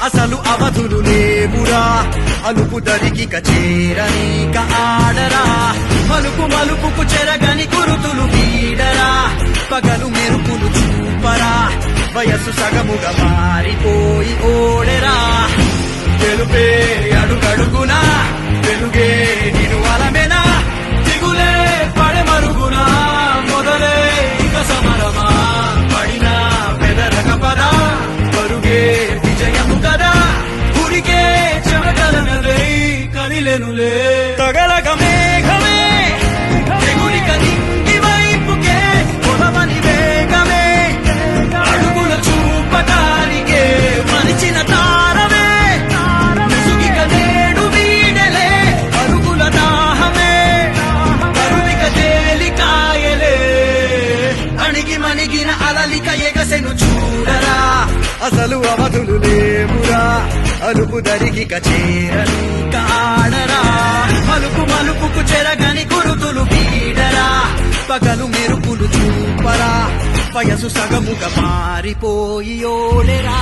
అసలు అవధులు లేవురా అలుపు దరికిక చేరనీక ఆడరా మలుపు మలుపుకు చెరగని గురుతులు వీడరా పగలు మెరుపులు చూపరా వయస్సు సగముగా మారిపోయి ఓడెరా తెలుపే అడుగడుగునా వెలుగే నిను అలమెనా దిగులే పడె మరుగునా మొదలే ఇక సమరమా పడినా పెదరక పదా పరుగే విజయము కదా ఉరికే చెమటలనలే కదిలెనులే తగలగ మేఘమే తెగులిక నింగి వైపుకే పొలమని వేగమే అడుగుల చూపటానికే మరిచిన తారమే ముసుగిక నేడు వీడలే అరుగుల దాహమే కరువిక తేలికాయలే అణిగి మణిగిన అలలిక ఎగసెను చూడరా అసలు అవధులు లేవురా అలుపు దరికిక చేరనీక ఆడరా మలుపు మలుపుకు చెరగని గురుతులు వీడరా పగలు మెరుపులు చూపరా వయసు సగముగా మారిపోయి ఓడెరా